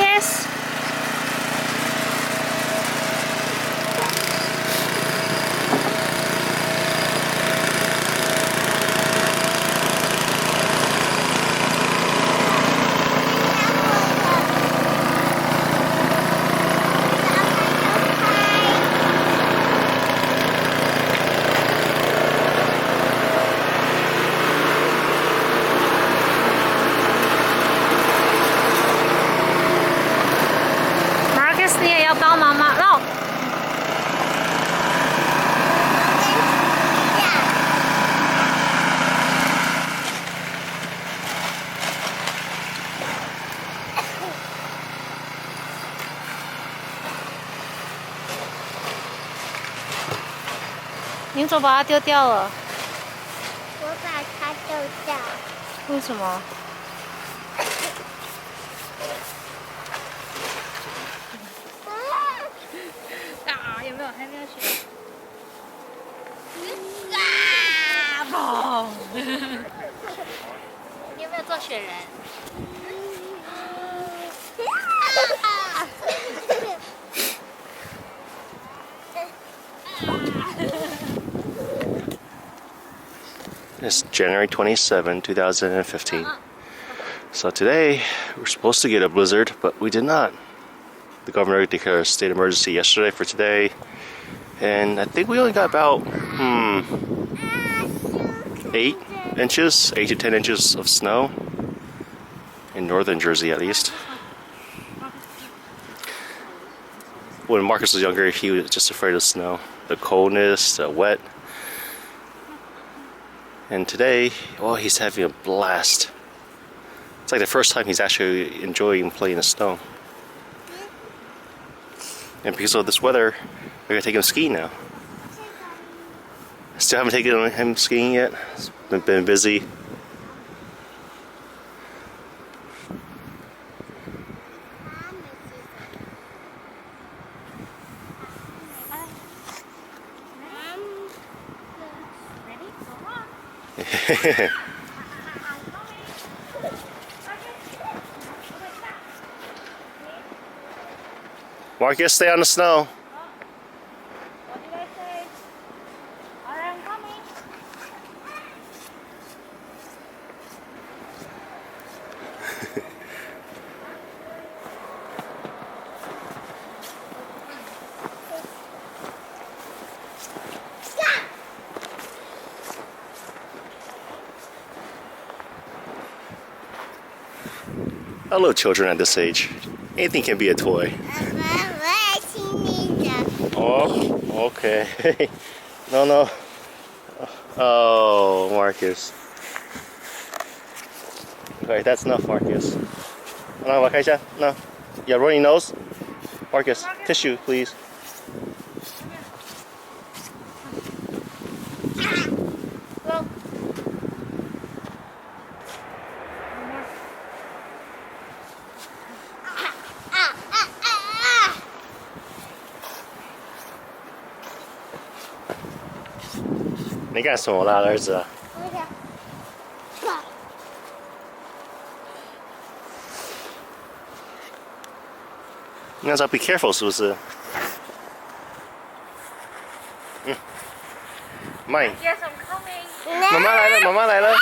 Marcus?你也要帮忙吗？让。你怎么把它丢掉了？我把它丢掉。为什么？啊！有没有？还没有学。啊！砰！你有没有做雪人？It's January 27, 2015. So today, we're supposed to get a blizzard, but we did not. The governor declared a state of emergency yesterday for today. And I think we only got about 8 inches, 8 to 10 inches of snow. In northern Jersey, at least. When Marcus was younger, he was just afraid of snow. The coldness, the wet. And today, well, he's having a blast. It's like the first time he's actually enjoying playing in the snow. And because of this weather, we're gonna take him skiing now. Still haven't taken him skiing yet. It's been busy. Marcus, stay on the snow. What did I say? Alright, I'm coming. I love children at this age. Anything can be a toy. Oh, okay. No. Oh, Marcus. Okay, that's enough, Marcus. No, no. You have runny nose? Marcus, tissue, please. Go. 你干什么啦，儿子？你要 be careful 是不是？慢。Yes, I'm coming. 妈妈来了，妈妈来了。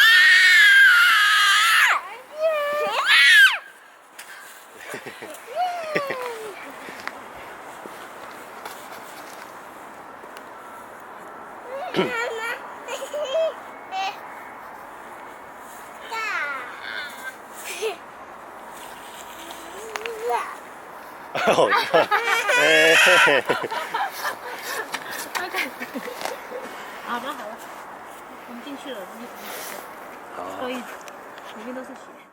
哦，哎，好了，我们进去了，好，所以里面都是雪。